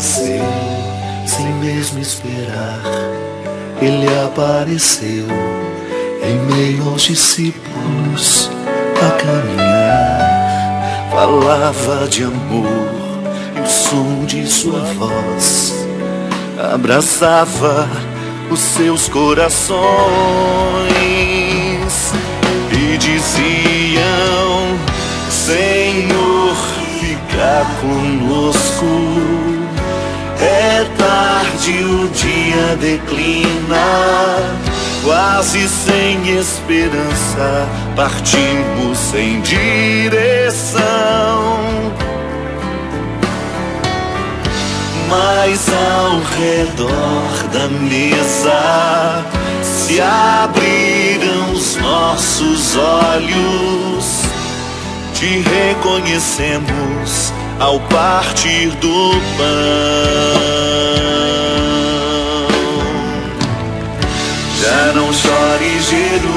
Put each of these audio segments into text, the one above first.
apareceu, sem mesmo esperar. Ele apareceu em meio aos discípulos a caminhar. Falava de amor e o som de sua voz abraçava os seus corações e diziam: Senhor, fica conosco. É tarde, o dia declina, quase sem esperança, partimos sem direção. Mas ao redor da mesa se abriram os nossos olhos, te reconhecemos ao partir do pão. Já não chore, Jerusalém,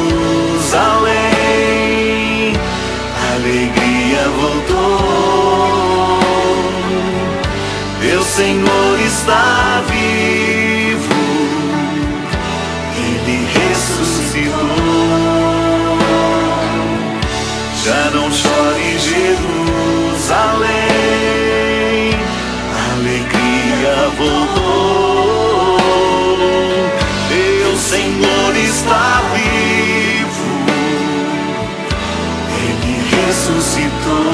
a alegria voltou. Teu Senhor está vivo, Ele ressuscitou. Já não chore, Jerusalém, a alegria voltou. Teu Senhor está vivo, Ele ressuscitou.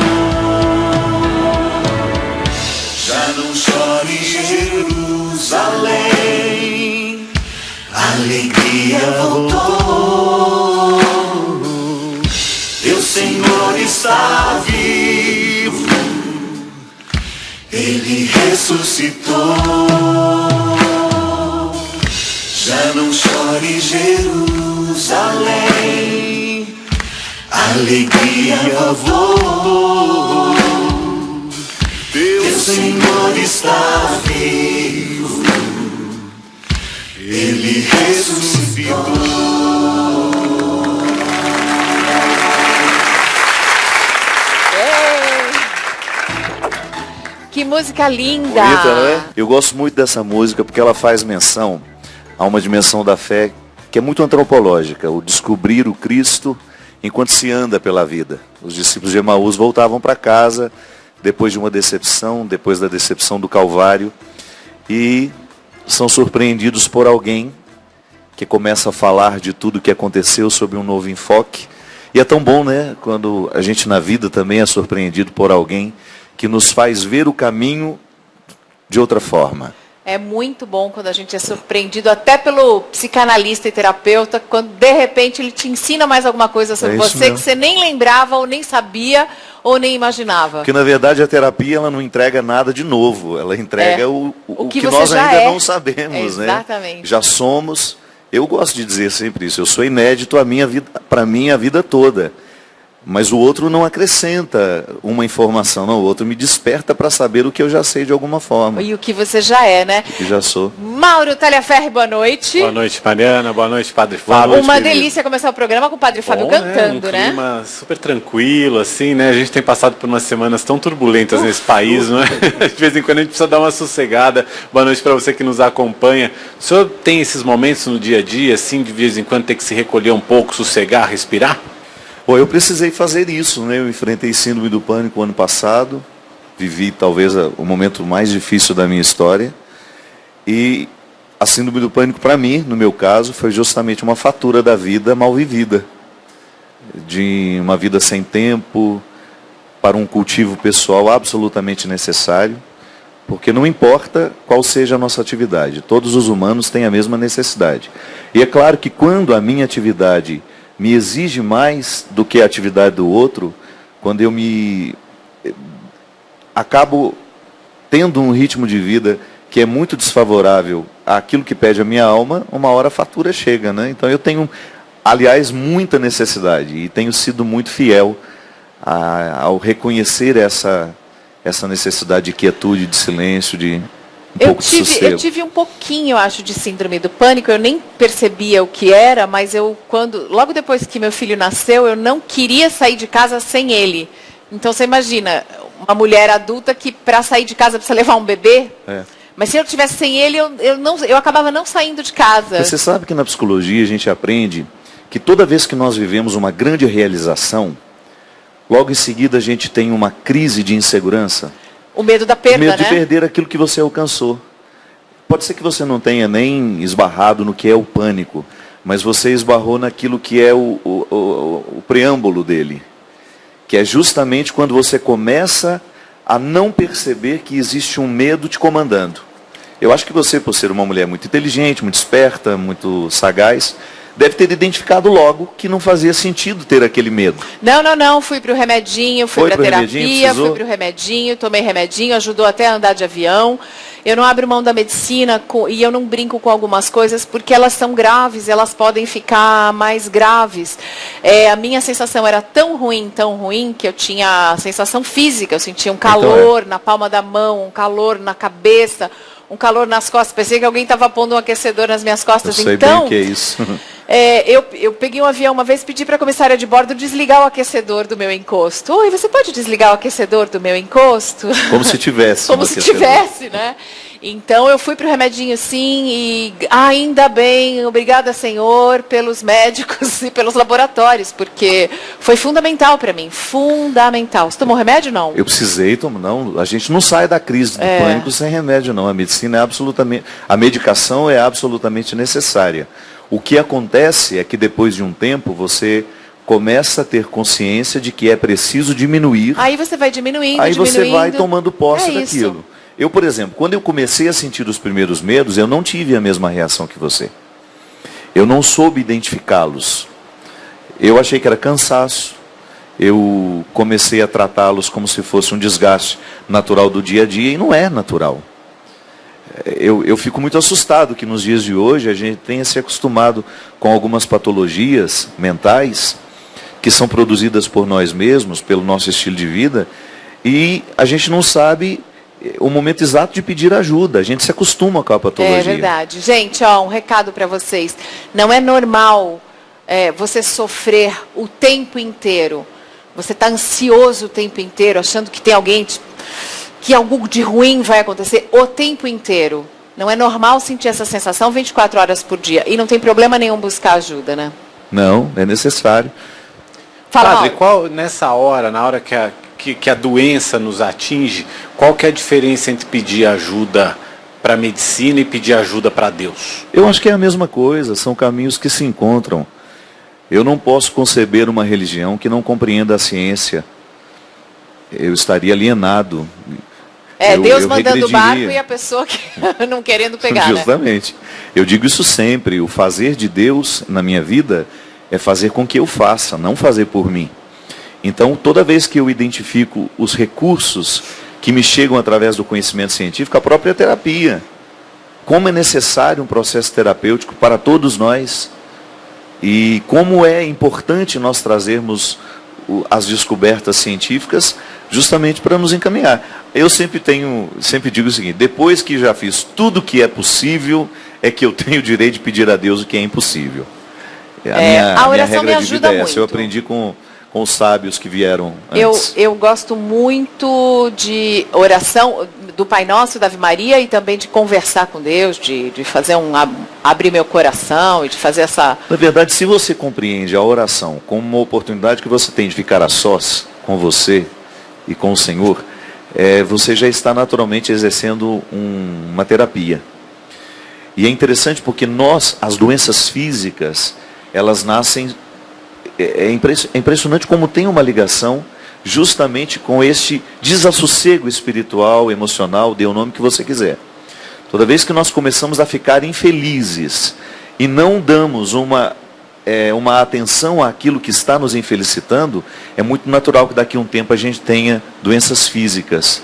Já não chore, Jerusalém, a alegria voltou. Teu Senhor está vivo, Ele ressuscitou. Já não chore, Jerusalém, a alegria voltou. Teu Senhor está vivo, Ele ressuscitou. Que música linda! Bonita, não é? Eu gosto muito dessa música porque ela faz menção a uma dimensão da fé que é muito antropológica, o descobrir o Cristo enquanto se anda pela vida. Os discípulos de Emaús voltavam para casa depois de uma decepção, depois da decepção do Calvário, e são surpreendidos por alguém que começa a falar de tudo o que aconteceu sob um novo enfoque. E é tão bom, né, quando a gente na vida também é surpreendido por alguém que nos faz ver o caminho de outra forma. É muito bom quando a gente é surpreendido até pelo psicanalista e terapeuta, quando de repente ele te ensina mais alguma coisa sobre você mesmo, que você nem lembrava ou nem sabia ou nem imaginava. Porque na verdade a terapia ela não entrega nada de novo, ela entrega o que nós já ainda não sabemos, né? Exatamente. Já somos. Eu gosto de dizer sempre isso, eu sou inédito para mim a vida toda. Mas o outro não acrescenta uma informação, não. O outro me desperta para saber o que eu já sei de alguma forma. E o que você já é, né? O que já sou. Mauro Talhaferri, boa noite. Boa noite, Mariana. Boa noite, Padre Fábio. Uma delícia comear o programa com o Padre Fábio cantando, né? Um clima super tranquilo, assim, né? A gente tem passado por umas semanas tão turbulentas nesse país, não é? De vez em quando a gente precisa dar uma sossegada. Boa noite para você que nos acompanha. O senhor tem esses momentos no dia a dia, assim, de vez em quando ter que se recolher um pouco, sossegar, respirar? Bom, eu precisei fazer isso, né? Eu enfrentei síndrome do pânico ano passado, vivi talvez o momento mais difícil da minha história, e a síndrome do pânico para mim, no meu caso, foi justamente uma fatura da vida mal vivida, de uma vida sem tempo, para um cultivo pessoal absolutamente necessário, porque não importa qual seja a nossa atividade, todos os humanos têm a mesma necessidade. E é claro que quando a minha atividade me exige mais do que a atividade do outro, quando eu acabo tendo um ritmo de vida que é muito desfavorável àquilo que pede a minha alma, uma hora a fatura chega, né? Então eu tenho, aliás, muita necessidade e tenho sido muito fiel ao reconhecer essa necessidade de quietude, de silêncio, de pouco de sossego. Eu tive um pouquinho, acho, de síndrome do pânico. Eu nem percebia o que era, mas logo depois que meu filho nasceu, eu não queria sair de casa sem ele. Então você imagina, uma mulher adulta que para sair de casa precisa levar um bebê. Mas se eu tivesse sem ele, eu acabava não saindo de casa. Você sabe que na psicologia a gente aprende que toda vez que nós vivemos uma grande realização, logo em seguida a gente tem uma crise de insegurança. O medo da perda, O medo de né? perder aquilo que você alcançou. Pode ser que você não tenha nem esbarrado no que é o pânico, mas você esbarrou naquilo que é o preâmbulo dele. Que é justamente quando você começa a não perceber que existe um medo te comandando. Eu acho que você, por ser uma mulher muito inteligente, muito esperta, muito sagaz, deve ter identificado logo que não fazia sentido ter aquele medo. Não. Fui pro remedinho, fui pra terapia, fui pro remedinho, tomei remedinho, ajudou até a andar de avião. Eu não abro mão da medicina e eu não brinco com algumas coisas porque elas são graves, elas podem ficar mais graves. A minha sensação era tão ruim, que eu tinha a sensação física, eu sentia um calor na palma da mão, um calor na cabeça, um calor nas costas. Pensei que alguém estava pondo um aquecedor nas minhas costas. Eu sei bem o que é isso. Eu peguei um avião uma vez, pedi para a comissária de bordo desligar o aquecedor do meu encosto. Oi, você pode desligar o aquecedor do meu encosto? Como se tivesse. Como se tivesse, né? Então eu fui para o remedinho sim e ainda bem, obrigada Senhor pelos médicos e pelos laboratórios, porque foi fundamental para mim, fundamental. Você tomou remédio não? Eu precisei tomar, não, a gente não sai da crise do pânico sem remédio não, a medicina é absolutamente, a medicação é absolutamente necessária. O que acontece é que depois de um tempo você começa a ter consciência de que é preciso diminuir. Aí você vai diminuindo, aí você vai tomando posse daquilo. Isso. Eu, por exemplo, quando eu comecei a sentir os primeiros medos, eu não tive a mesma reação que você. Eu não soube identificá-los. Eu achei que era cansaço. Eu comecei a tratá-los como se fosse um desgaste natural do dia a dia, e não é natural. Eu fico muito assustado que nos dias de hoje a gente tenha se acostumado com algumas patologias mentais que são produzidas por nós mesmos, pelo nosso estilo de vida, e a gente não sabe o momento exato de pedir ajuda. A gente se acostuma com a patologia. É verdade. Gente, um recado para vocês. Não é normal você sofrer o tempo inteiro. Você está ansioso o tempo inteiro, achando que tem alguém, que algo de ruim vai acontecer o tempo inteiro. Não é normal sentir essa sensação 24 horas por dia. E não tem problema nenhum buscar ajuda, né? Não, é necessário. Fala, Padre, nessa hora, na hora que a doença nos atinge, qual que é a diferença entre pedir ajuda para a medicina e pedir ajuda para Deus? Eu acho que é a mesma coisa, são caminhos que se encontram. Eu não posso conceber uma religião que não compreenda a ciência. Eu estaria alienado. Deus mandando o barco e a pessoa que não querendo pegar, Justamente. Né? Eu digo isso sempre, o fazer de Deus na minha vida é fazer com que eu faça, não fazer por mim. Então, toda vez que eu identifico os recursos que me chegam através do conhecimento científico, a própria terapia, como é necessário um processo terapêutico para todos nós, e como é importante nós trazermos as descobertas científicas justamente para nos encaminhar. Eu sempre digo o seguinte: depois que já fiz tudo o que é possível, é que eu tenho o direito de pedir a Deus o que é impossível. A oração me regra de ajuda vida é essa. muito. Eu aprendi com os sábios que vieram antes. Eu gosto muito de oração, do Pai Nosso, da Ave Maria, e também de conversar com Deus, de fazer abrir meu coração e de fazer essa... Na verdade, se você compreende a oração como uma oportunidade que você tem de ficar a sós com você e com o Senhor, você já está naturalmente exercendo uma terapia. E é interessante porque as doenças físicas, elas nascem... É impressionante como tem uma ligação justamente com este desassossego espiritual, emocional, dê o nome que você quiser. Toda vez que nós começamos a ficar infelizes e não damos uma atenção àquilo que está nos infelicitando, é muito natural que daqui a um tempo a gente tenha doenças físicas,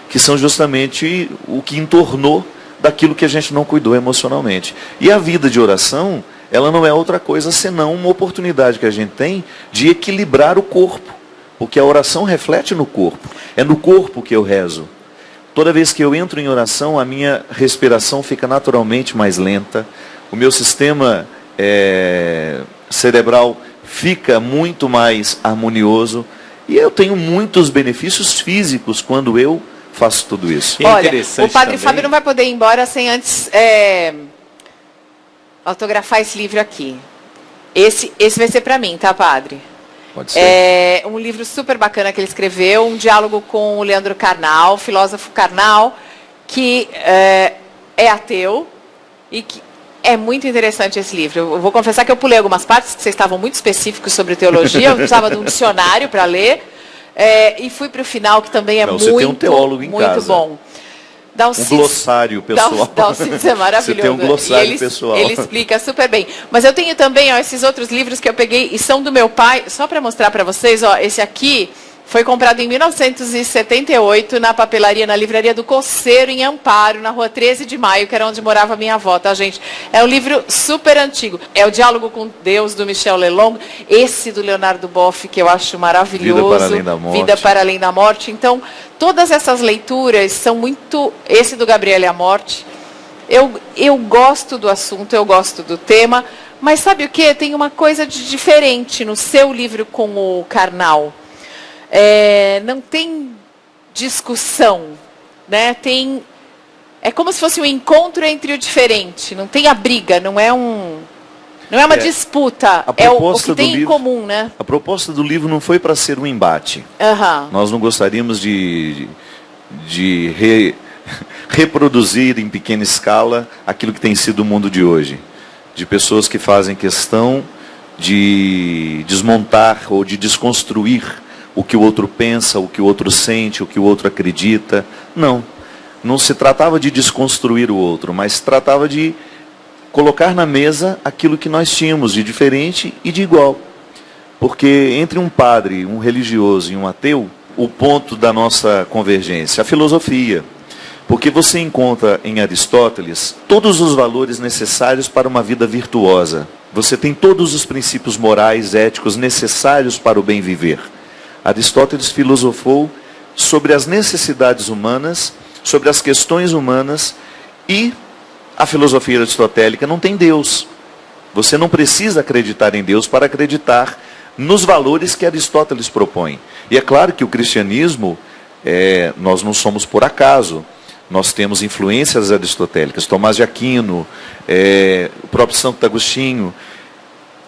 que são justamente o que entornou daquilo que a gente não cuidou emocionalmente. E a vida de oração, ela não é outra coisa senão uma oportunidade que a gente tem de equilibrar o corpo. Porque a oração reflete no corpo. É no corpo que eu rezo. Toda vez que eu entro em oração, a minha respiração fica naturalmente mais lenta. O meu sistema cerebral fica muito mais harmonioso. E eu tenho muitos benefícios físicos quando eu faço tudo isso. E é Olha, interessante o Padre também... Fábio não vai poder ir embora sem antes autografar esse livro aqui. Esse vai ser para mim, tá, Padre? Pode ser. É um livro super bacana que ele escreveu, um diálogo com o Leandro Carnal, filósofo Carnal, que é ateu e que é muito interessante esse livro. Eu vou confessar que eu pulei algumas partes, que vocês estavam muito específicos sobre teologia, eu precisava de um dicionário para ler, e fui para o final, que também é você tem um teólogo em muito casa. bom. Um glossário pessoal. É maravilhoso. Você tem um glossário pessoal. Ele explica super bem. Mas eu tenho também esses outros livros que eu peguei, e são do meu pai, só para mostrar para vocês, esse aqui foi comprado em 1978 na papelaria, na livraria do Coceiro, em Amparo, na rua 13 de Maio, que era onde morava minha avó, tá, gente? É um livro super antigo. É o Diálogo com Deus, do Michel Lelong. Esse do Leonardo Boff, que eu acho maravilhoso. Vida para Além da Morte. Vida para Além da Morte. Então, todas essas leituras são muito... Esse do Gabriel e a Morte. Eu gosto do assunto, eu gosto do tema, mas sabe o quê? Tem uma coisa de diferente no seu livro com o Carnal. Não tem discussão, né? É como se fosse um encontro entre o diferente. Não tem a briga, não é uma disputa. É o que tem em comum, né? A proposta do livro não foi para ser um embate. Nós não gostaríamos de reproduzir em pequena escala aquilo que tem sido o mundo de hoje. De pessoas que fazem questão de desmontar ou de desconstruir o que o outro pensa, o que o outro sente, o que o outro acredita. Não se tratava de desconstruir o outro, mas se tratava de colocar na mesa aquilo que nós tínhamos de diferente e de igual. Porque entre um padre, um religioso e um ateu, o ponto da nossa convergência, a filosofia. Porque você encontra em Aristóteles todos os valores necessários para uma vida virtuosa. Você tem todos os princípios morais, éticos necessários para o bem viver. Aristóteles filosofou sobre as necessidades humanas, sobre as questões humanas, e a filosofia aristotélica não tem Deus. Você não precisa acreditar em Deus para acreditar nos valores que Aristóteles propõe. E é claro que o cristianismo, nós não somos por acaso. Nós temos influências aristotélicas. Tomás de Aquino, o próprio Santo Agostinho,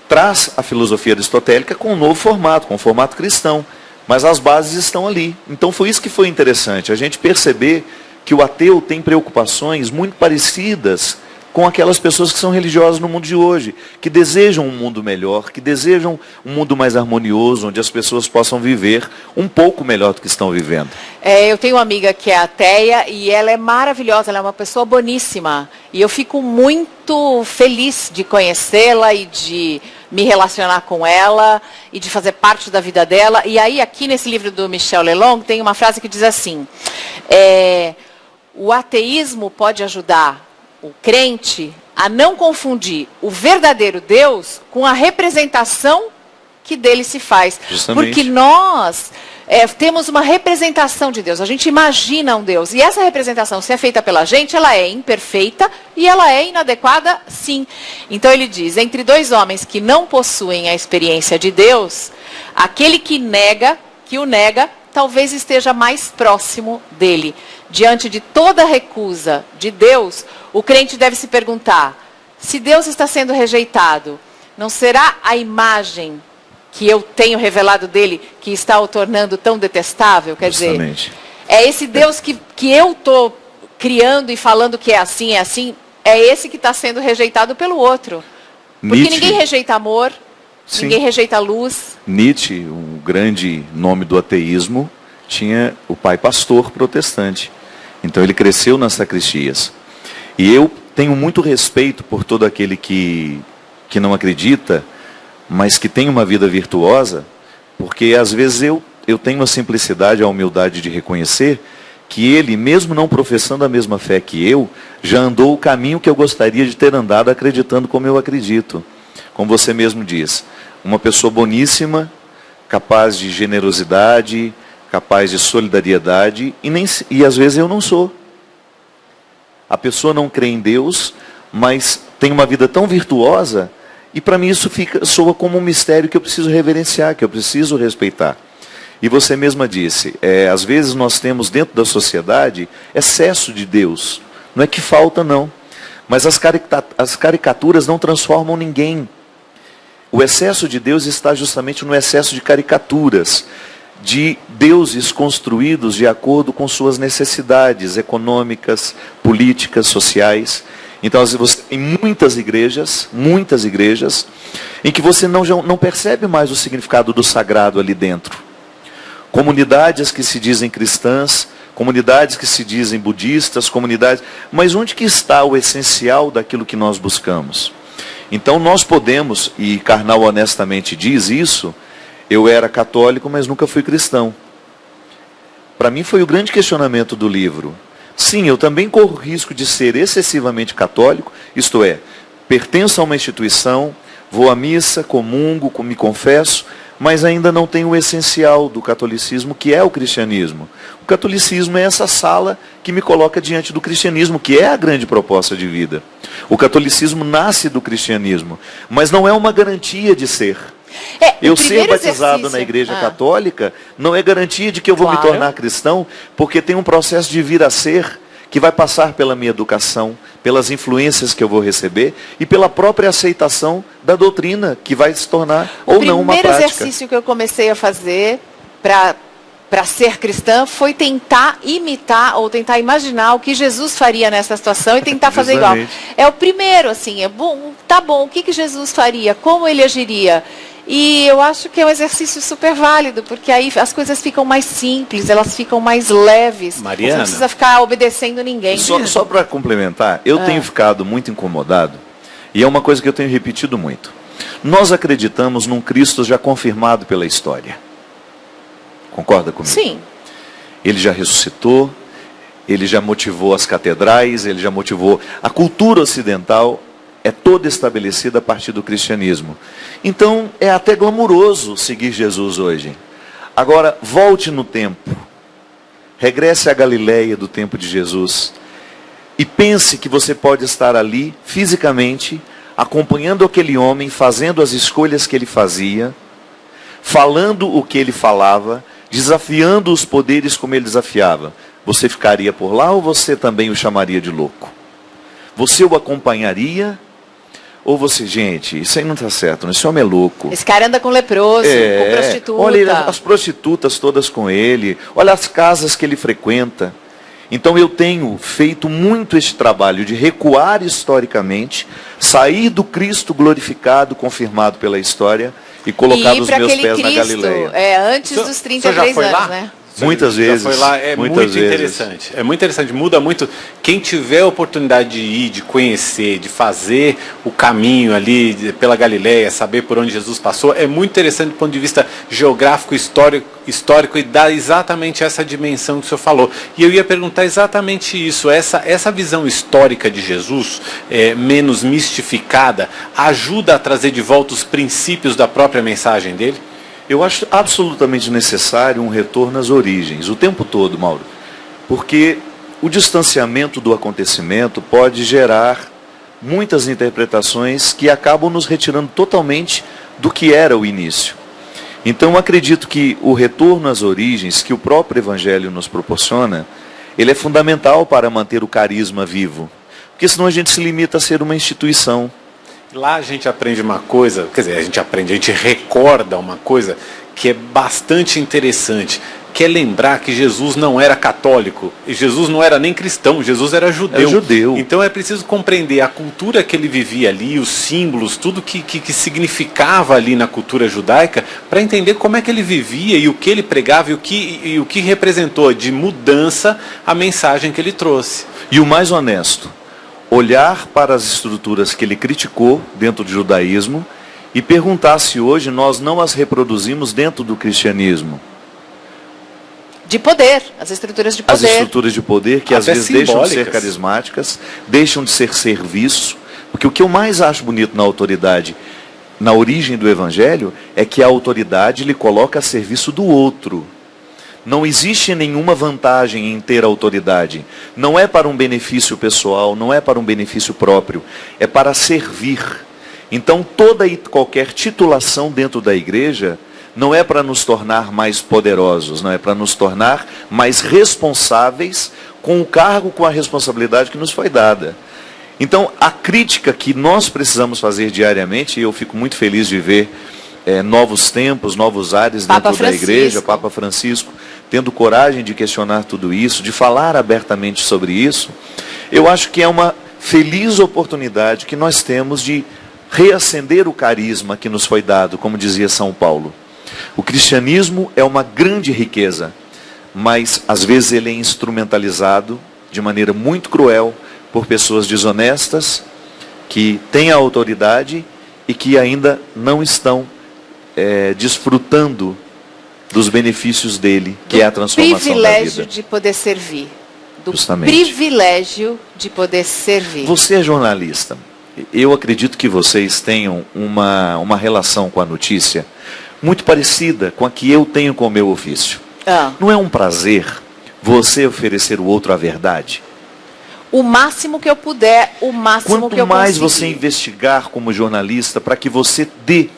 traz a filosofia aristotélica com um novo formato, com um formato cristão. Mas as bases estão ali. Então foi isso que foi interessante, a gente perceber que o ateu tem preocupações muito parecidas com aquelas pessoas que são religiosas no mundo de hoje, que desejam um mundo melhor, que desejam um mundo mais harmonioso, onde as pessoas possam viver um pouco melhor do que estão vivendo. Eu tenho uma amiga que é ateia e ela é maravilhosa, ela é uma pessoa boníssima. E eu fico muito feliz de conhecê-la e de me relacionar com ela e de fazer parte da vida dela. E aí, aqui nesse livro do Michel Lelong, tem uma frase que diz assim, o ateísmo pode ajudar o crente a não confundir o verdadeiro Deus com a representação que dele se faz. Justamente. Porque nós temos uma representação de Deus, a gente imagina um Deus. E essa representação, se é feita pela gente, ela é imperfeita e ela é inadequada, sim. Então ele diz, entre dois homens que não possuem a experiência de Deus, aquele que o nega, talvez esteja mais próximo dele. Diante de toda recusa de Deus, o crente deve se perguntar, se Deus está sendo rejeitado, não será a imagem que eu tenho revelado dele que está o tornando tão detestável? Quer Justamente. dizer, é esse Deus que eu estou criando e falando que é assim, é esse que está sendo rejeitado pelo outro. Porque Nietzsche, ninguém rejeita amor, sim, ninguém rejeita luz. Nietzsche, um grande nome do ateísmo, tinha o pai pastor protestante. Então ele cresceu nas sacristias. E eu tenho muito respeito por todo aquele que não acredita, mas que tem uma vida virtuosa, porque às vezes eu tenho a simplicidade, a humildade de reconhecer que ele, mesmo não professando a mesma fé que eu, já andou o caminho que eu gostaria de ter andado acreditando como eu acredito. Como você mesmo diz, uma pessoa boníssima, capaz de generosidade, capaz de solidariedade, e às vezes eu não sou. A pessoa não crê em Deus, mas tem uma vida tão virtuosa, e para mim isso soa como um mistério que eu preciso reverenciar, que eu preciso respeitar. E você mesma disse, às vezes nós temos dentro da sociedade excesso de Deus. Não é que falta não, mas as caricaturas não transformam ninguém. O excesso de Deus está justamente no excesso de caricaturas, de deuses construídos de acordo com suas necessidades econômicas, políticas, sociais. Então você tem muitas igrejas, em que você não percebe mais o significado do sagrado ali dentro. Comunidades que se dizem cristãs, comunidades que se dizem budistas, mas onde que está o essencial daquilo que nós buscamos? Então nós podemos, e Karnal honestamente diz isso, eu era católico, mas nunca fui cristão. Para mim foi o grande questionamento do livro. Sim, eu também corro o risco de ser excessivamente católico, isto é, pertenço a uma instituição, vou à missa, comungo, me confesso, mas ainda não tenho o essencial do catolicismo, que é o cristianismo. O catolicismo é essa sala que me coloca diante do cristianismo, que é a grande proposta de vida. O catolicismo nasce do cristianismo, mas não é uma garantia de ser. Eu ser batizado na igreja católica não é garantia de que eu vou me tornar cristão, porque tem um processo de vir a ser que vai passar pela minha educação, pelas influências que eu vou receber e pela própria aceitação da doutrina, que vai se tornar ou não uma prática. O primeiro exercício que eu comecei a fazer para ser cristã foi tentar imitar ou tentar imaginar o que Jesus faria nessa situação e tentar fazer igual. É o primeiro, assim, tá bom, o que Jesus faria, como ele agiria? E eu acho que é um exercício super válido, porque aí as coisas ficam mais simples, elas ficam mais leves. Mariana, você não precisa ficar obedecendo ninguém. Só para complementar, eu tenho ficado muito incomodado, e é uma coisa que eu tenho repetido muito. Nós acreditamos num Cristo já confirmado pela história. Concorda comigo? Sim. Ele já ressuscitou, ele já motivou as catedrais, ele já motivou a cultura ocidental. É toda estabelecida a partir do cristianismo. Então, é até glamuroso seguir Jesus hoje. Agora, volte no tempo. Regresse à Galileia do tempo de Jesus. E pense que você pode estar ali, fisicamente, acompanhando aquele homem, fazendo as escolhas que ele fazia, falando o que ele falava, desafiando os poderes como ele desafiava. Você ficaria por lá ou você também o chamaria de louco? Você o acompanharia? Ou você, gente, isso aí não está certo, esse homem é louco. Esse cara anda com leproso, com prostituta. Olha as prostitutas todas com ele, olha as casas que ele frequenta. Então eu tenho feito muito este trabalho de recuar historicamente, sair do Cristo glorificado, confirmado pela história, e colocar os meus pés na Galileia. Antes dos 33 anos, lá? Né? Muitas vezes. Já foi lá, muito interessante. É muito interessante, muda muito. Quem tiver a oportunidade de ir, de conhecer, de fazer o caminho ali pela Galileia, saber por onde Jesus passou, é muito interessante do ponto de vista geográfico, histórico e dá exatamente essa dimensão que o senhor falou. E eu ia perguntar exatamente isso, essa visão histórica de Jesus, menos mistificada, ajuda a trazer de volta os princípios da própria mensagem dele? Eu acho absolutamente necessário um retorno às origens, o tempo todo, Mauro. Porque o distanciamento do acontecimento pode gerar muitas interpretações que acabam nos retirando totalmente do que era o início. Então eu acredito que o retorno às origens, que o próprio Evangelho nos proporciona, ele é fundamental para manter o carisma vivo. Porque senão a gente se limita a ser uma instituição. Lá a gente aprende uma coisa, quer dizer, a gente recorda uma coisa que é bastante interessante, que é lembrar que Jesus não era católico, e Jesus não era nem cristão, Jesus era judeu. Então é preciso compreender a cultura que ele vivia ali, os símbolos, tudo que significava ali na cultura judaica, para entender como é que ele vivia e o que ele pregava e o que representou de mudança a mensagem que ele trouxe. E o mais honesto, olhar para as estruturas que ele criticou dentro do judaísmo e perguntar se hoje nós não as reproduzimos dentro do cristianismo. De poder, as estruturas de poder. As estruturas de poder que às vezes deixam de ser carismáticas, deixam de ser serviço, porque o que eu mais acho bonito na autoridade, na origem do Evangelho, é que a autoridade lhe coloca a serviço do outro. Não existe nenhuma vantagem em ter autoridade. Não é para um benefício pessoal, não é para um benefício próprio. É para servir. Então toda e qualquer titulação dentro da igreja não é para nos tornar mais poderosos, não é para nos tornar mais responsáveis com o cargo, com a responsabilidade que nos foi dada. Então, a crítica que nós precisamos fazer diariamente, e eu fico muito feliz de ver novos tempos, novos ares dentro da igreja, Papa Francisco, tendo coragem de questionar tudo isso, de falar abertamente sobre isso, eu acho que é uma feliz oportunidade que nós temos de reacender o carisma que nos foi dado, como dizia São Paulo. O cristianismo é uma grande riqueza, mas às vezes ele é instrumentalizado de maneira muito cruel por pessoas desonestas, que têm a autoridade e que ainda não estão desfrutando dos benefícios dele, que é a transformação da vida. Privilégio de poder servir. Do Justamente. Privilégio de poder servir. Você é jornalista. Eu acredito que vocês tenham uma relação com a notícia muito parecida com a que eu tenho com o meu ofício. Não é um prazer você oferecer o outro a verdade? O máximo que eu puder, o máximo que eu conseguir. Quanto mais você investigar como jornalista para que você dê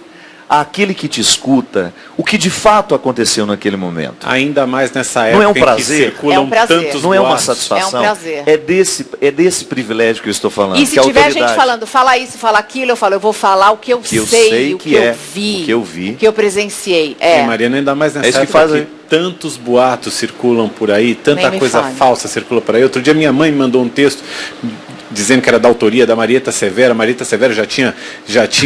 àquele que te escuta o que de fato aconteceu naquele momento. Ainda mais nessa época não é um prazer, em que circulam tantos não é uma boatos. satisfação. É um prazer. É desse privilégio que eu estou falando. E se tiver gente falando, fala isso, fala aquilo, eu falo, eu vou falar o que eu sei, o que eu vi, o que eu vi, o que eu presenciei. E Mariana, ainda mais nessa época que tantos boatos circulam por aí, tanta coisa falsa circula por aí. Outro dia minha mãe me mandou um texto dizendo que era da autoria da Marieta Severo. A Marieta Severo já tinha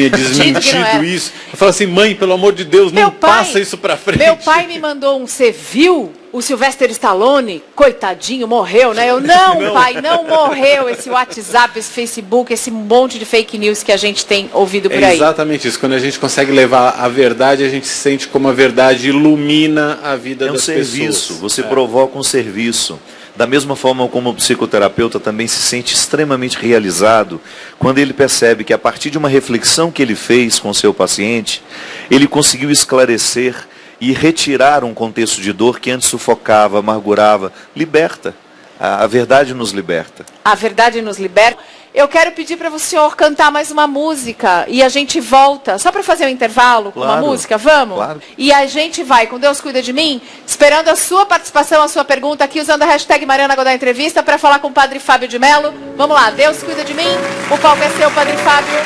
desmentido isso. Eu falo assim, mãe, pelo amor de Deus, não passa isso pra frente. Meu pai me mandou você viu o Sylvester Stallone? Coitadinho, morreu, né? Eu, não, pai, não morreu. Esse WhatsApp, esse Facebook, esse monte de fake news que a gente tem ouvido por aí. Exatamente isso. Quando a gente consegue levar a verdade, a gente se sente como a verdade ilumina a vida das pessoas. É um serviço, você provoca um serviço. Da mesma forma como o psicoterapeuta também se sente extremamente realizado quando ele percebe que a partir de uma reflexão que ele fez com o seu paciente, ele conseguiu esclarecer e retirar um contexto de dor que antes sufocava, amargurava. Liberta. A verdade nos liberta. A verdade nos liberta. Eu quero pedir para o senhor cantar mais uma música e a gente volta, só para fazer um intervalo com uma música, vamos? Claro. E a gente vai, com Deus Cuida de Mim, esperando a sua participação, a sua pergunta aqui, usando a hashtag Mariana Godoy Entrevista, para falar com o Padre Fábio de Mello. Vamos lá, Deus Cuida de Mim, o palco é seu, Padre Fábio.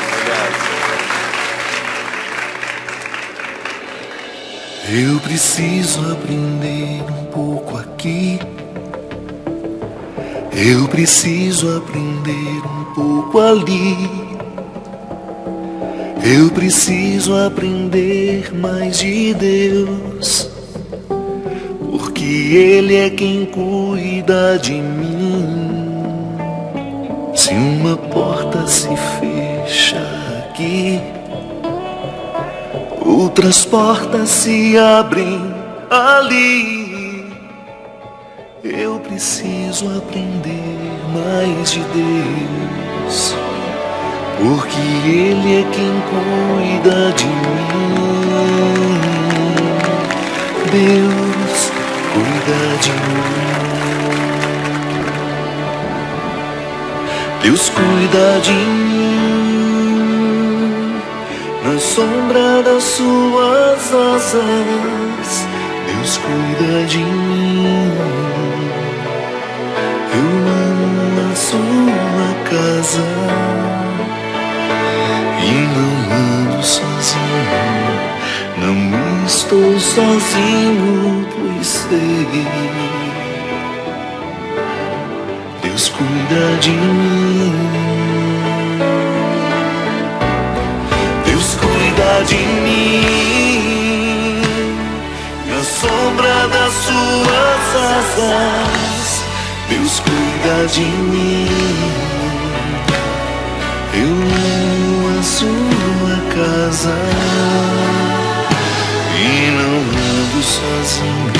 Eu preciso aprender um pouco aqui. Eu preciso aprender um pouco ali. Eu preciso aprender mais de Deus, porque Ele é quem cuida de mim. Se uma porta se fecha aqui, outras portas se abrem ali. Eu preciso aprender mais de Deus, porque Ele é quem cuida de mim. Deus cuida de mim. Deus cuida de mim. Na sombra das suas asas, Deus cuida de mim. Eu amo a sua casa e não ando sozinho. Não estou sozinho, pois sei. Deus cuida de mim. Deus cuida de mim. Na sombra das suas asas, Deus cuida de mim. Eu amo a sua casa e não ando sozinho.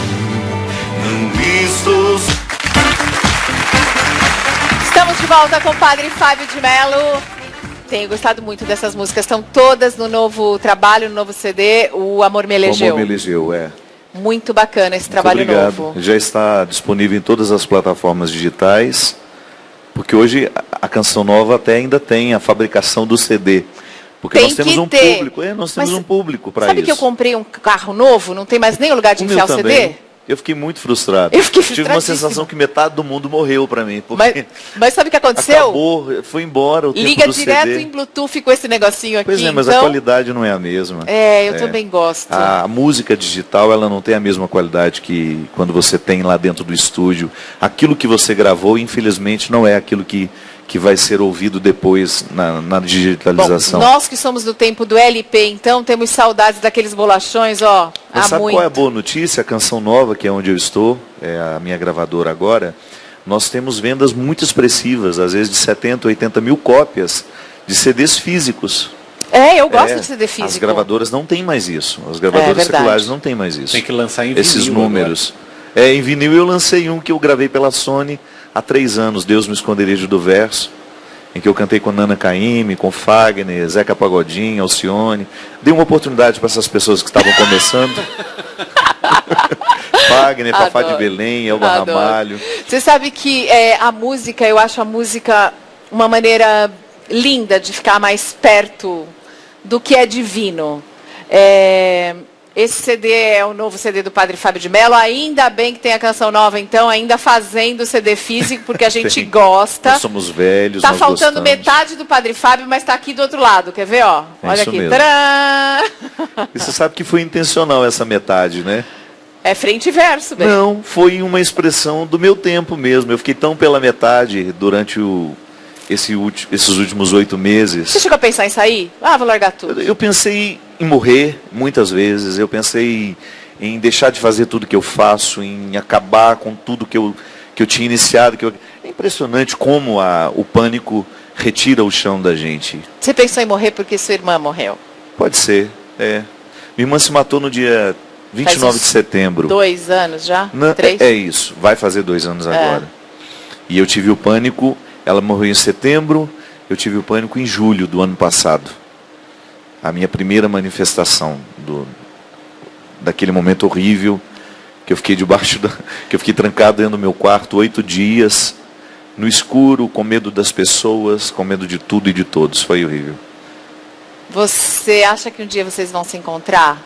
Não estou. Estamos de volta com o Padre Fábio de Mello. Tenho gostado muito dessas músicas. Estão todas no novo trabalho, no novo CD, O Amor Me Elegeu. O Amor Me Elegeu, Muito bacana esse trabalho novo. Já está disponível em todas as plataformas digitais, porque hoje a Canção Nova até ainda tem a fabricação do CD, Porque nós temos um público. Nós temos um público para isso. Sabe que eu comprei um carro novo, não tem mais nem lugar de enfiar o CD? Eu fiquei muito frustrado. Tive uma sensação que metade do mundo morreu para mim. Mas sabe o que aconteceu? Acabou, foi embora o tempo Liga do direto CD. Em Bluetooth com esse negocinho aqui. Pois é, mas então... a qualidade não é a mesma. Eu também gosto. A música digital, ela não tem a mesma qualidade que quando você tem lá dentro do estúdio. Aquilo que você gravou, infelizmente, não é aquilo que vai ser ouvido depois na digitalização. Bom, nós que somos do tempo do LP, então, temos saudades daqueles bolachões, ó. Mas sabe qual é a boa notícia? A Canção Nova, que é onde eu estou, é a minha gravadora agora, nós temos vendas muito expressivas, às vezes de 70, 80 mil cópias de CDs físicos. Eu gosto de CD físico. As gravadoras não têm mais isso. As gravadoras seculares não têm mais isso. Tem que lançar em vinil. Esses números. Em vinil eu lancei um que eu gravei pela Sony há 3 anos, Deus no Esconderijo do Verso, em que eu cantei com Nana Caymmi, com Fagner, Zeca Pagodinho, Alcione. Dei uma oportunidade para essas pessoas que estavam começando. Fagner, Fafá de Belém, Elba Ramalho. Você sabe que a música, eu acho a música uma maneira linda de ficar mais perto do que é divino. Esse CD é o novo CD do Padre Fábio de Mello. Ainda bem que tem a Canção Nova, então, ainda fazendo CD físico, porque a gente gosta. Nós somos velhos, Tá faltando metade do Padre Fábio, mas está aqui do outro lado. Quer ver, ó? Olha aqui. E você sabe que foi intencional essa metade, né? É frente e verso, bem. Não, foi uma expressão do meu tempo mesmo. Eu fiquei tão pela metade durante esses últimos 8 meses. Você chegou a pensar em sair? Vou largar tudo. Eu pensei em morrer muitas vezes. Eu pensei em deixar de fazer tudo que eu faço, em acabar com tudo que eu tinha iniciado. É impressionante como o pânico retira o chão da gente. Você pensou em morrer porque sua irmã morreu? Pode ser, Minha irmã se matou no dia 29 de setembro. 2 anos já? Não, 3? É isso, vai fazer 2 anos agora. E eu tive o pânico, ela morreu em setembro, eu tive o pânico em julho do ano passado. A minha primeira manifestação daquele momento horrível, que eu fiquei que eu fiquei trancado dentro do meu quarto 8 dias, no escuro, com medo das pessoas, com medo de tudo e de todos. Foi horrível. Você acha que um dia vocês vão se encontrar?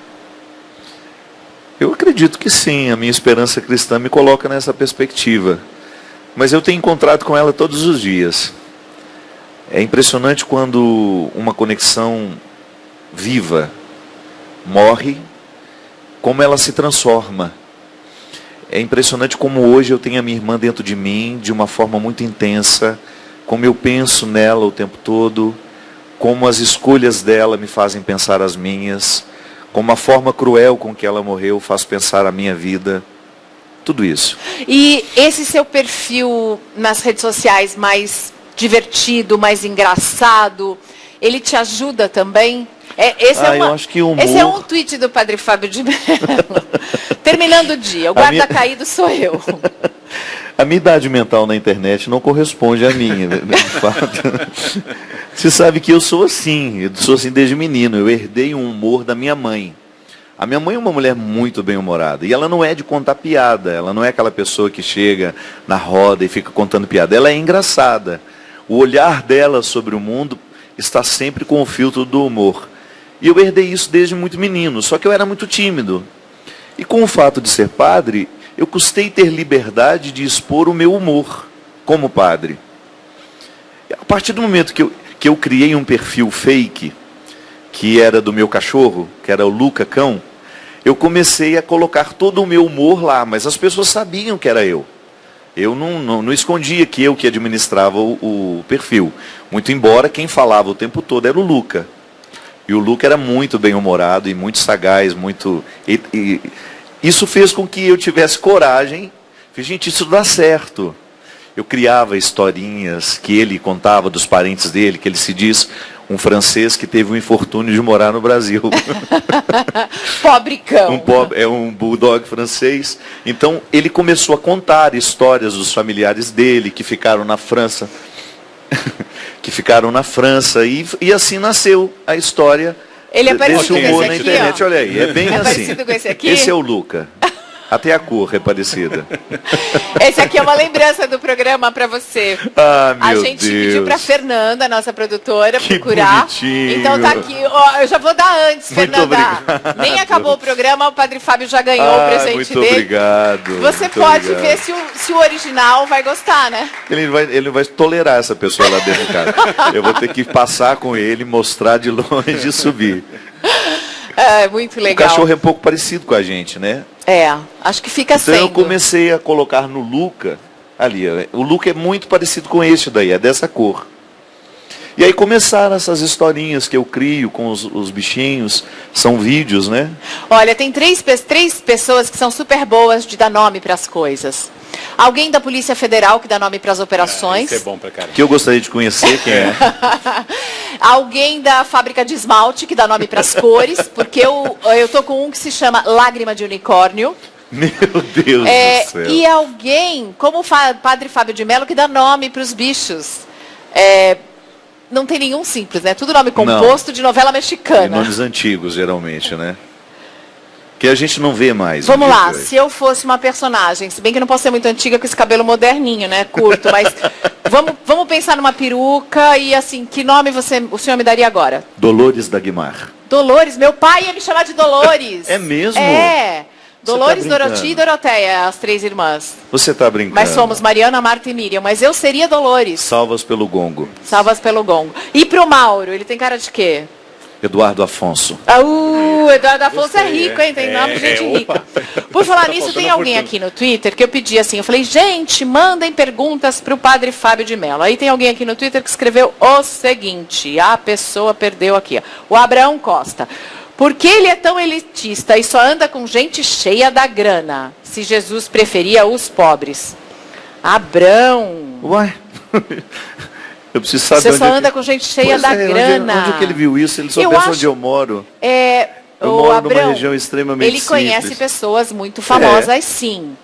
Eu acredito que sim, a minha esperança cristã me coloca nessa perspectiva. Mas eu tenho encontrado com ela todos os dias. É impressionante quando uma conexão viva morre, como ela se transforma. É impressionante como hoje eu tenho a minha irmã dentro de mim, de uma forma muito intensa, como eu penso nela o tempo todo, como as escolhas dela me fazem pensar as minhas, como a forma cruel com que ela morreu faz pensar a minha vida, tudo isso. E esse seu perfil nas redes sociais mais divertido, mais engraçado, ele te ajuda também? Eu acho que o humor... Esse é um tweet do Padre Fábio de Mello. Terminando o dia, o guarda caído sou eu. A minha idade mental na internet não corresponde à minha, de fato. Você sabe que eu sou assim desde menino. Eu herdei um humor da minha mãe. A minha mãe é uma mulher muito bem-humorada. E ela não é de contar piada. Ela não é aquela pessoa que chega na roda e fica contando piada. Ela é engraçada. O olhar dela sobre o mundo está sempre com o filtro do humor. E eu herdei isso desde muito menino. Só que eu era muito tímido. E com o fato de ser padre, eu custei ter liberdade de expor o meu humor como padre. A partir do momento que eu criei um perfil fake, que era do meu cachorro, que era o Luca Cão, eu comecei a colocar todo o meu humor lá, mas as pessoas sabiam que era eu. Eu não escondia que eu que administrava o perfil. Muito embora quem falava o tempo todo era o Luca. E o Luca era muito bem-humorado e muito sagaz, isso fez com que eu tivesse coragem. Gente, isso dá certo. Eu criava historinhas que ele contava dos parentes dele, que ele se diz um francês que teve o infortúnio de morar no Brasil. Pobre cão. É um bulldog francês. Então, ele começou a contar histórias dos familiares dele, que ficaram na França. E assim nasceu a história desse humor na aqui, internet. Ó. Olha aí, é bem assim. Parecido com esse aqui? Esse é o Luca. Até a cor é parecida. Esse aqui é uma lembrança do programa para você. Ah, meu A gente pediu para Fernanda, nossa produtora, que procurar. Bonitinho. Então tá aqui, ó, eu já vou dar antes, Muito Fernanda. obrigado. Nem acabou o programa, o Padre Fábio já ganhou o presente muito dele. Obrigado. Você muito pode obrigado. ver se o original vai gostar, né? Ele não vai tolerar essa pessoa lá dentro de casa. Eu vou ter que passar com ele, mostrar de longe e subir. É, muito legal. O cachorro é um pouco parecido com a gente, né? É, acho que fica Então sendo. eu comecei a colocar no Luca, ali, o Luca é muito parecido com este daí, é dessa cor. E aí começaram essas historinhas que eu crio com os bichinhos, são vídeos, né? Olha, tem três pessoas que são super boas de dar nome para as coisas. Alguém da Polícia Federal que dá nome para as operações. Isso é bom pra caramba. Que eu gostaria de conhecer quem é. Alguém da fábrica de esmalte que dá nome para as cores, porque eu tô com um que se chama Lágrima de Unicórnio. Meu Deus do céu. E alguém, como o Padre Fábio de Mello, que dá nome para os bichos. Não tem nenhum simples, né? Tudo nome composto de novela mexicana. E nomes antigos, geralmente, né? Que a gente não vê mais. Vamos lá, se eu fosse uma personagem, se bem que eu não posso ser muito antiga com esse cabelo moderninho, né? Curto, mas vamos pensar numa peruca e assim, que nome o senhor me daria agora? Dolores Dagmar. Dolores, meu pai ia me chamar de Dolores. É mesmo? É. Dolores, tá Doroti e Doroteia, as três irmãs. Você tá brincando. Mas somos Mariana, Marta e Miriam, mas eu seria Dolores. Salvas pelo gongo. Salvas pelo gongo. E pro Mauro, ele tem cara de quê? Eduardo Afonso. Eduardo Afonso Gostei, é rico, hein? Tem nome de gente opa. rica. Por falar Tá nisso, faltando tem alguém fortuna. aqui no Twitter que eu pedi assim, eu falei, gente, mandem perguntas pro Padre Fábio de Mello. Aí tem alguém aqui no Twitter que escreveu o seguinte, a pessoa perdeu aqui, ó, o Abraão Costa. Por que ele é tão elitista e só anda com gente cheia da grana, se Jesus preferia os pobres? Abrão. Uai. Eu preciso saber Você só onde anda com gente cheia Pois da é, grana. Onde é que ele viu isso? Ele só Eu pensa acho- onde eu moro. Eu O moro Abrão, numa região extremamente ele conhece simples. pessoas muito famosas, sim.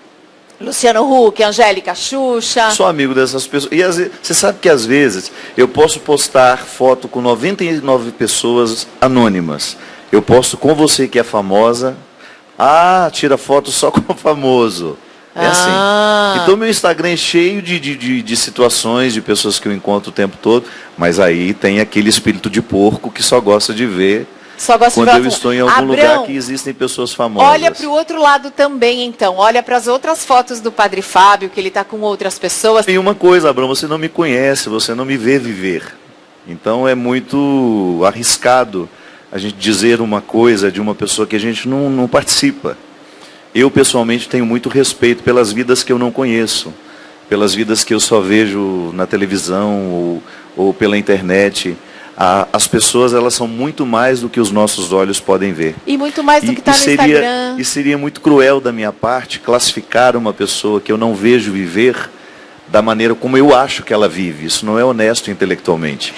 Luciano Huck, Angélica, Xuxa. Sou amigo dessas pessoas. E você sabe que às vezes eu posso postar foto com 99 pessoas anônimas. Eu posto com você que é famosa. Ah, tira foto só com o famoso. É assim. Então meu Instagram é cheio de situações, de pessoas que eu encontro o tempo todo. Mas aí tem aquele espírito de porco que só gosta de ver Só gosta quando de eu ver estou em algum Abrão, lugar que existem pessoas famosas. olha para o outro lado também, então. Olha para as outras fotos do Padre Fábio, que ele está com outras pessoas. Tem uma coisa, Abrão, você não me conhece, você não me vê viver. Então é muito arriscado a gente dizer uma coisa de uma pessoa que a gente não participa. Eu, pessoalmente, tenho muito respeito pelas vidas que eu não conheço, pelas vidas que eu só vejo na televisão ou pela internet. As pessoas, elas são muito mais do que os nossos olhos podem ver. E muito mais do que está no Instagram. E seria muito cruel da minha parte classificar uma pessoa que eu não vejo viver da maneira como eu acho que ela vive. Isso não é honesto intelectualmente.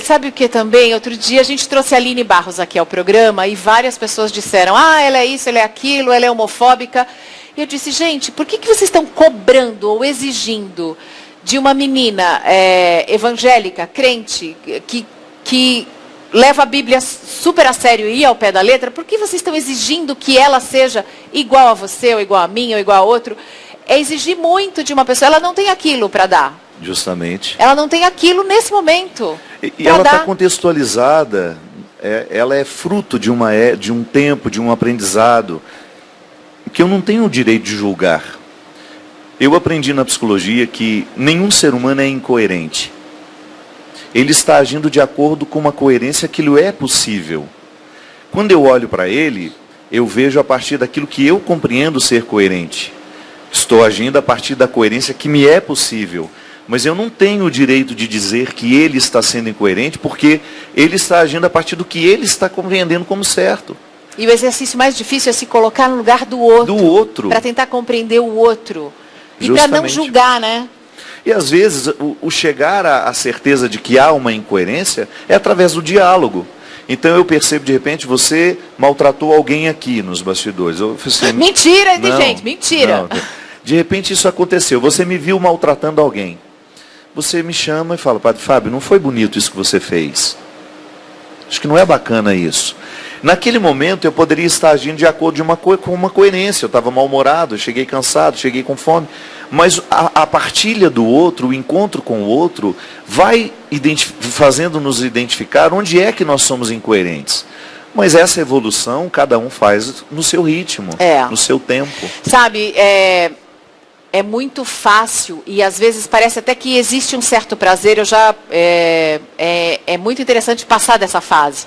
Sabe o que também? Outro dia a gente trouxe a Aline Barros aqui ao programa e várias pessoas disseram, ela é isso, ela é aquilo, ela é homofóbica. E eu disse, gente, por que vocês estão cobrando ou exigindo de uma menina evangélica, crente, que leva a Bíblia super a sério e ao pé da letra, por que vocês estão exigindo que ela seja igual a você, ou igual a mim, ou igual a outro? É exigir muito de uma pessoa, ela não tem aquilo para dar. Justamente. Ela não tem aquilo nesse momento. E ela está contextualizada, ela é fruto de um tempo, de um aprendizado, que eu não tenho o direito de julgar. Eu aprendi na psicologia que nenhum ser humano é incoerente. Ele está agindo de acordo com uma coerência que lhe é possível. Quando eu olho para ele, eu vejo a partir daquilo que eu compreendo ser coerente. Estou agindo a partir da coerência que me é possível. Mas eu não tenho o direito de dizer que ele está sendo incoerente, porque ele está agindo a partir do que ele está compreendendo como certo. E o exercício mais difícil é se colocar no lugar do outro. Do outro. Para tentar compreender o outro. E para não julgar, né? E às vezes o chegar à certeza de que há uma incoerência é através do diálogo. Então eu percebo, de repente, você maltratou alguém aqui nos bastidores. Eu falei assim, mentira, gente, mentira. Não. De repente isso aconteceu. Você me viu maltratando alguém. Você me chama e fala, Padre Fábio, não foi bonito isso que você fez. Acho que não é bacana isso. Naquele momento eu poderia estar agindo de acordo com uma coerência. Eu estava mal-humorado, eu cheguei cansado, cheguei com fome. Mas a partilha do outro, o encontro com o outro, vai fazendo-nos identificar onde é que nós somos incoerentes. Mas essa evolução cada um faz no seu ritmo, no seu tempo. Sabe, é muito fácil e às vezes parece até que existe um certo prazer. É muito interessante passar dessa fase.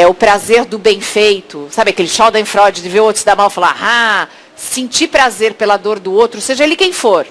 O prazer do bem feito, sabe aquele Schadenfreude de ver o outro se dar mal e falar, sentir prazer pela dor do outro, seja ele quem for.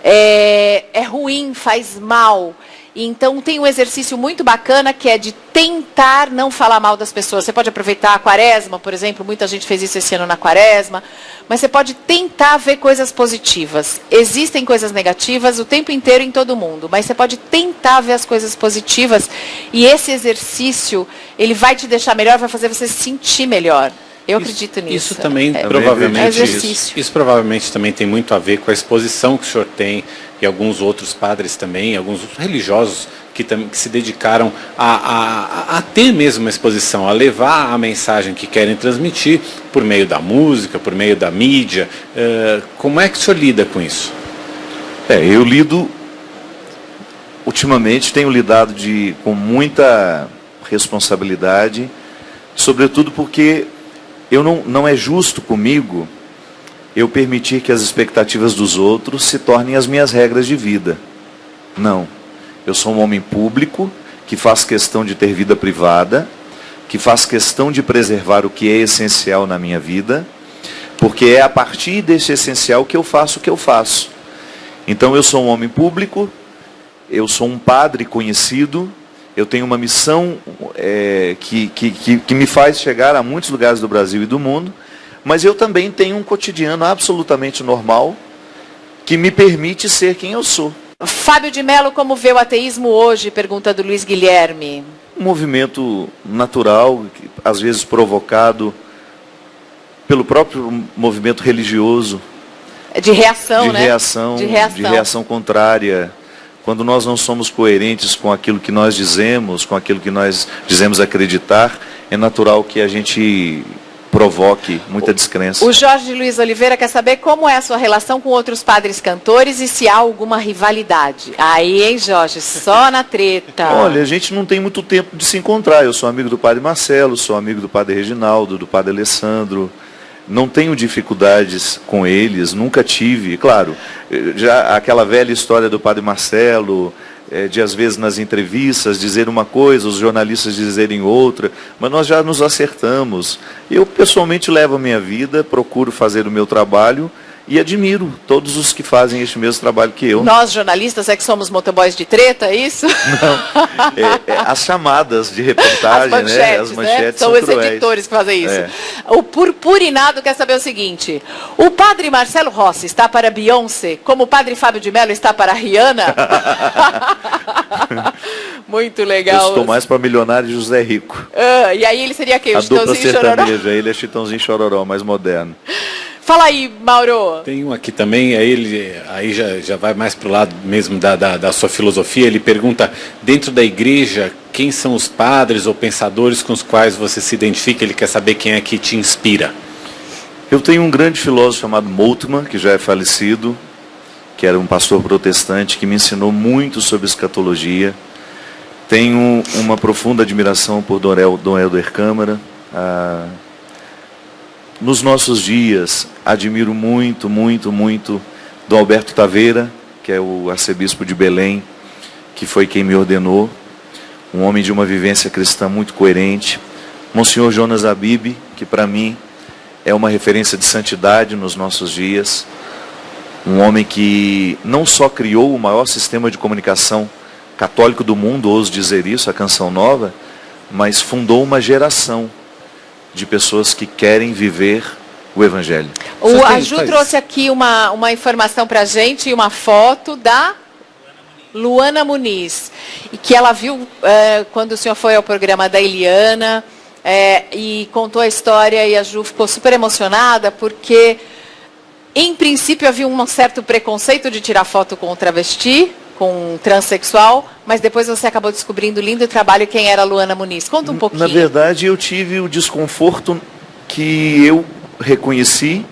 É ruim, faz mal. Então tem um exercício muito bacana que é de tentar não falar mal das pessoas. Você pode aproveitar a quaresma, por exemplo, muita gente fez isso esse ano na quaresma, mas você pode tentar ver coisas positivas. Existem coisas negativas o tempo inteiro em todo mundo, mas você pode tentar ver as coisas positivas e esse exercício, ele vai te deixar melhor, vai fazer você se sentir melhor. Eu acredito nisso. Isso também provavelmente isso provavelmente também tem muito a ver com a exposição que o senhor tem e alguns outros padres também, alguns religiosos que se dedicaram a ter mesmo uma exposição, a levar a mensagem que querem transmitir por meio da música, por meio da mídia. Como é que o senhor lida com isso? Eu lido, ultimamente tenho lidado com muita responsabilidade, sobretudo porque não é justo comigo eu permitir que as expectativas dos outros se tornem as minhas regras de vida. Não. Eu sou um homem público que faz questão de ter vida privada, que faz questão de preservar o que é essencial na minha vida, porque é a partir desse essencial que eu faço o que eu faço. Então eu sou um homem público, eu sou um padre conhecido, eu tenho uma missão que me faz chegar a muitos lugares do Brasil e do mundo, mas eu também tenho um cotidiano absolutamente normal que me permite ser quem eu sou. Fábio de Mello, como vê o ateísmo hoje? Pergunta do Luiz Guilherme. Um movimento natural, às vezes provocado pelo próprio movimento religioso. De reação, né? De reação contrária. Quando nós não somos coerentes com aquilo que nós dizemos, com aquilo que nós dizemos acreditar, é natural que a gente provoque muita descrença. O Jorge Luiz Oliveira quer saber como é a sua relação com outros padres cantores e se há alguma rivalidade. Aí, hein, Jorge? Só na treta. Olha, a gente não tem muito tempo de se encontrar. Eu sou amigo do padre Marcelo, sou amigo do padre Reginaldo, do padre Alessandro. Não tenho dificuldades com eles, nunca tive. Claro, já aquela velha história do padre Marcelo, de às vezes nas entrevistas dizer uma coisa, os jornalistas dizerem outra, mas nós já nos acertamos. Eu pessoalmente levo a minha vida, procuro fazer o meu trabalho e admiro todos os que fazem este mesmo trabalho que eu. Nós jornalistas é que somos motoboys de treta, é isso? Não, as chamadas de reportagem, as manchetes são os editores que fazem isso. O Purpurinado quer saber o seguinte: o padre Marcelo Rossi está para Beyoncé, como o padre Fábio de Mello está para Rihanna? Muito legal. Eu estou mais para Milionário e José Rico. E aí ele seria quem? A dupla sertaneja, ele é Chitãozinho e Chororó, mais moderno. Fala aí, Mauro. Tem um aqui também, aí já vai mais para o lado mesmo da sua filosofia. Ele pergunta, dentro da igreja, quem são os padres ou pensadores com os quais você se identifica? Ele quer saber quem é que te inspira. Eu tenho um grande filósofo chamado Moltmann, que já é falecido, que era um pastor protestante, que me ensinou muito sobre escatologia. Tenho uma profunda admiração por Dom Helder Câmara. Nos nossos dias, admiro muito, muito, muito Dom Alberto Taveira, que é o arcebispo de Belém, que foi quem me ordenou, um homem de uma vivência cristã muito coerente. Monsenhor Jonas Abib, que para mim é uma referência de santidade nos nossos dias, um homem que não só criou o maior sistema de comunicação católico do mundo, ouso dizer isso, a Canção Nova, mas fundou uma geração de pessoas que querem viver o Evangelho. A Ju trouxe aqui uma informação para a gente, uma foto da Luana Muniz, e que ela viu quando o senhor foi ao programa da Eliana, e contou a história, e a Ju ficou super emocionada, porque, em princípio, havia um certo preconceito de tirar foto com o travesti, com transexual, mas depois você acabou descobrindo o lindo trabalho quem era a Luana Muniz. Conta um pouquinho. Na verdade, eu tive o desconforto que eu reconheci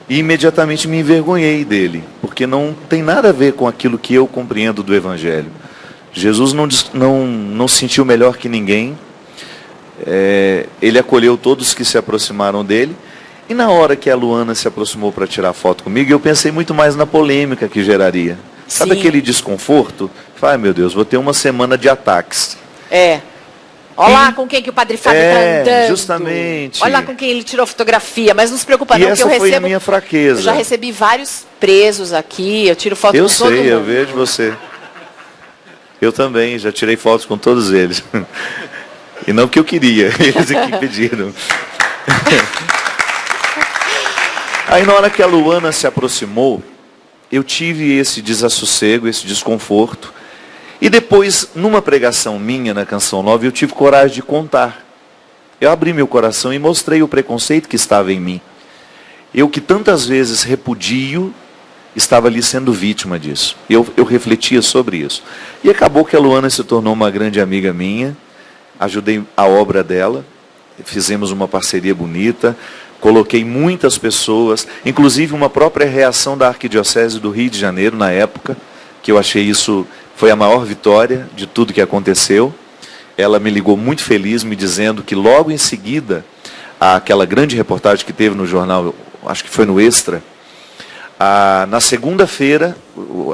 e imediatamente me envergonhei dele, porque não tem nada a ver com aquilo que eu compreendo do Evangelho. Jesus não se sentiu melhor que ninguém, ele acolheu todos que se aproximaram dele, e na hora que a Luana se aproximou para tirar foto comigo, eu pensei muito mais na polêmica que geraria. Sabe Sim. aquele desconforto? Ai, meu Deus, vou ter uma semana de ataques. Olha lá com quem que o Padre Fábio está andando. Justamente. Olha lá com quem ele tirou fotografia. Mas não se preocupa não, que eu recebo... foi a minha fraqueza. Eu já recebi vários presos aqui, eu tiro foto com todo mundo. Eu sei, eu vejo você. Eu também, já tirei fotos com todos eles. E não que eu queria, eles que pediram. Aí na hora que a Luana se aproximou, eu tive esse desassossego, esse desconforto. E depois, numa pregação minha na Canção Nova, eu tive coragem de contar. Eu abri meu coração e mostrei o preconceito que estava em mim. Eu que tantas vezes repudio, estava ali sendo vítima disso. Eu refletia sobre isso. E acabou que a Luana se tornou uma grande amiga minha, ajudei a obra dela, fizemos uma parceria bonita, coloquei muitas pessoas, inclusive uma própria reação da Arquidiocese do Rio de Janeiro na época, que eu achei isso... Foi a maior vitória de tudo que aconteceu. Ela me ligou muito feliz, me dizendo que logo em seguida, aquela grande reportagem que teve no jornal, acho que foi no Extra, na segunda-feira,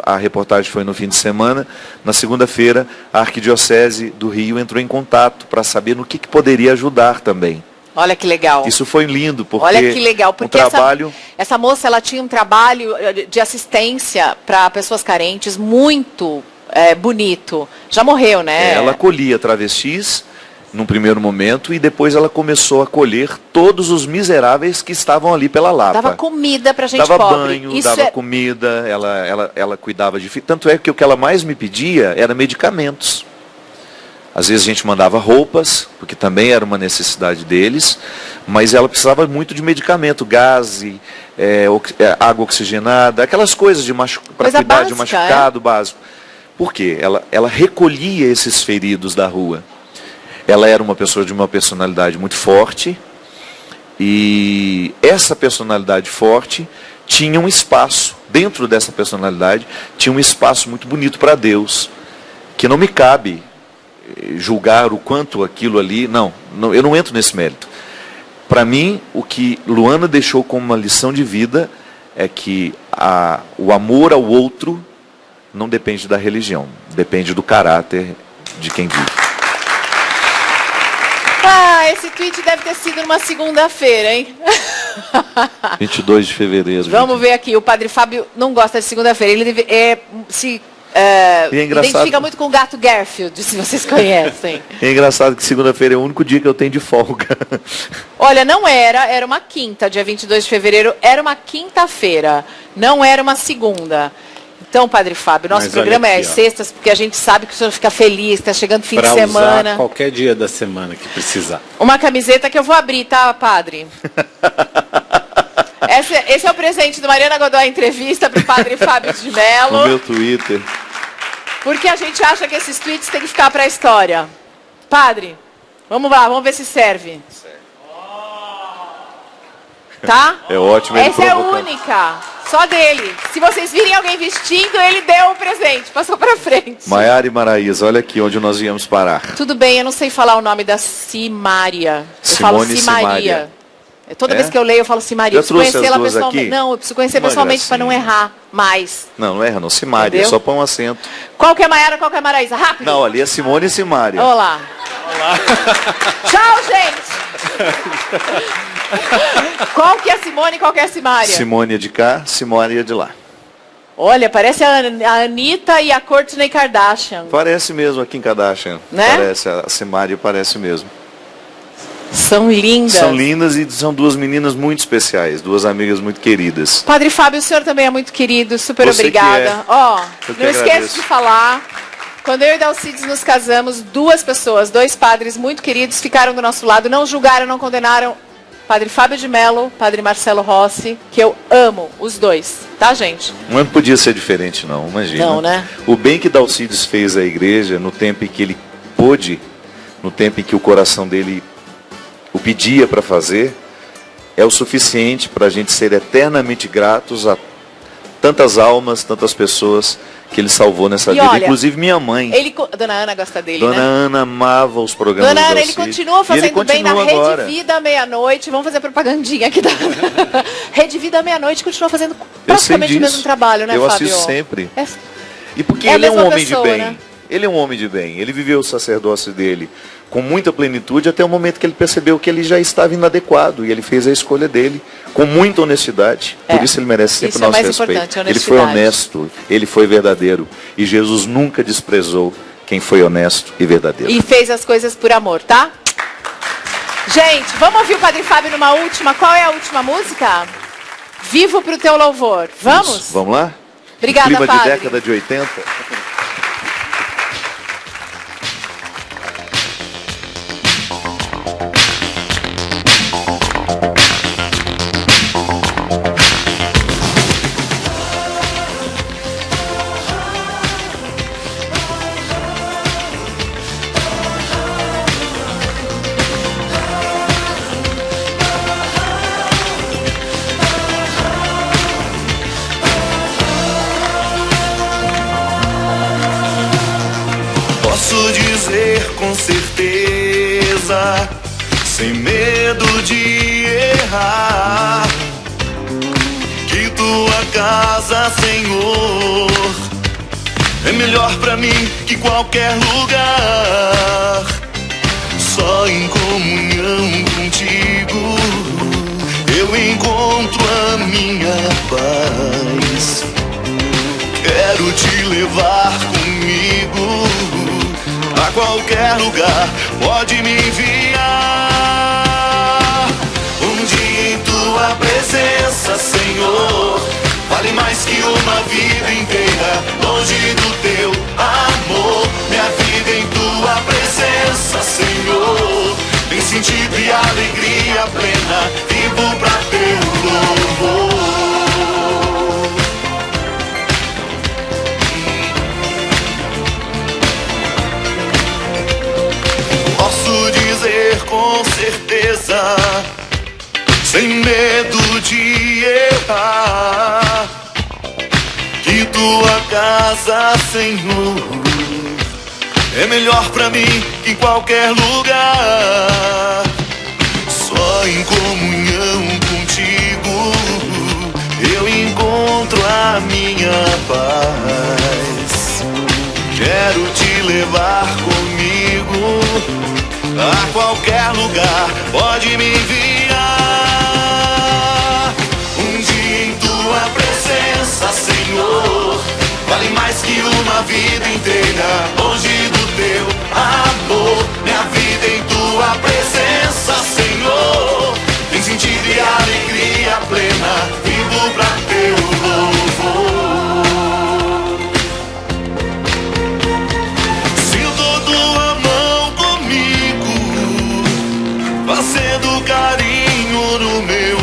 a reportagem foi no fim de semana, na segunda-feira a Arquidiocese do Rio entrou em contato para saber no que poderia ajudar também. Olha que legal. Isso foi lindo, porque olha que legal, porque trabalho... essa moça ela tinha um trabalho de assistência para pessoas carentes muito bonito. Já morreu, né? Ela acolhia travestis num primeiro momento e depois ela começou a acolher todos os miseráveis que estavam ali pela Lapa. Dava comida pra gente dava pobre. Banho, dava comida, ela cuidava de... Tanto é que o que ela mais me pedia era medicamentos. Às vezes a gente mandava roupas, porque também era uma necessidade deles, mas ela precisava muito de medicamento, gás, água oxigenada, aquelas coisas para cuidar básica, de machucado básico. Por quê? Ela recolhia esses feridos da rua. Ela era uma pessoa de uma personalidade muito forte, e essa personalidade forte tinha um espaço, dentro dessa personalidade, tinha um espaço muito bonito para Deus, que não me cabe julgar o quanto aquilo ali, não, eu não entro nesse mérito. Para mim, o que Luana deixou como uma lição de vida é que o amor ao outro não depende da religião, depende do caráter de quem vive. Esse tweet deve ter sido numa segunda-feira, hein? 22 de fevereiro. Vamos ver aqui, o Padre Fábio não gosta de segunda-feira, ele identifica muito com o gato Garfield, se vocês conhecem. É engraçado que segunda-feira é o único dia que eu tenho de folga. Olha, não era uma quinta, dia 22 de fevereiro, era uma quinta-feira, não era uma segunda. Então, Padre Fábio, nosso programa é às sextas, porque a gente sabe que o senhor fica feliz, está chegando fim de semana. Usar qualquer dia da semana que precisar. Uma camiseta que eu vou abrir, tá, Padre? Esse é o presente do Mariana Godoy Entrevista para o Padre Fábio de Mello. No meu Twitter. Porque a gente acha que esses tweets têm que ficar para a história. Padre, vamos lá, vamos ver se serve. Tá? É ótimo. Essa é única, só dele. Se vocês virem alguém vestindo, ele deu o presente, passou para frente. Maiara e Maraísa, olha aqui onde nós viemos parar. Tudo bem, eu não sei falar o nome da Simária. Eu falo Simaria. Toda vez que eu leio, eu falo Simaria. Eu preciso conhecê-la pessoalmente. Aqui? Não, eu preciso conhecer pessoalmente para não errar mais. Não erra não. Simária, só põe um acento. Qual que é Maiara, qual que é Maraísa? Rápido. Não, ali é Simone e Simária. Olá. Tchau, gente. Qual que é a Simone e qual que é a Simária? Simone é de cá, Simária é de lá. Olha, parece a Anitta e a Kourtney Kardashian. Parece mesmo a Kim Kardashian. Né? Parece, a Simária parece mesmo. São lindas. São lindas e são duas meninas muito especiais, duas amigas muito queridas. Padre Fábio, o senhor também é muito querido, super obrigada. Não esqueça de falar, quando eu e Dalcides nos casamos, duas pessoas, dois padres muito queridos ficaram do nosso lado, não julgaram, não condenaram, Padre Fábio de Mello, Padre Marcelo Rossi, que eu amo os dois, tá, gente? Não podia ser diferente, não, imagina. Não, né? O bem que Dalcides fez à igreja, no tempo em que ele pôde, no tempo em que o coração dele o pedia para fazer, é o suficiente para a gente ser eternamente gratos a tantas almas, tantas pessoas que ele salvou nessa vida, olha, inclusive minha mãe. Dona Ana gosta dele, Dona né? Ana amava os programas Dona do Ana, ele Dalcides. continua fazendo bem na agora. Rede Vida meia-noite. Vamos fazer propagandinha aqui da Rede Vida meia-noite, continua fazendo praticamente o mesmo trabalho, né, Eu Fábio? assisto sempre. É... E porque É ele é um mesma homem pessoa, de bem. né? Ele é um homem de bem. Ele viveu o sacerdócio dele com muita plenitude até o momento que ele percebeu que ele já estava inadequado e ele fez a escolha dele com muita honestidade. Por isso ele merece sempre nosso respeito. Ele foi honesto, ele foi verdadeiro e Jesus nunca desprezou quem foi honesto e verdadeiro. E fez as coisas por amor, tá? Gente, vamos ouvir o Padre Fábio numa última. Qual é a última música? Vivo pro teu louvor. Vamos? Isso. Vamos lá? Obrigada, clima Padre. de década de 80. Posso dizer com certeza, sem medo de errar, que tua casa, Senhor, é melhor pra mim que qualquer lugar. Só em comunhão contigo eu encontro a minha paz. Quero te levar comigo a qualquer lugar, pode me enviar. Um dia em tua presença, Senhor, vale mais que uma vida inteira. Longe do teu amor, minha vida em tua presença, Senhor, tem sentido e alegria plena. Vivo pra teu louvor. Posso dizer com certeza, sem medo de errar, que tua casa, Senhor, é melhor pra mim que em qualquer lugar. Só em comunhão contigo eu encontro a minha paz. Quero te levar comigo a qualquer lugar, pode me enviar. Um dia em tua presença, Senhor, vale mais que uma vida inteira. Longe do teu amor, minha vida em tua presença, Senhor, tem sentido e alegria plena. Vivo pra teu louvor. Fazendo carinho no meu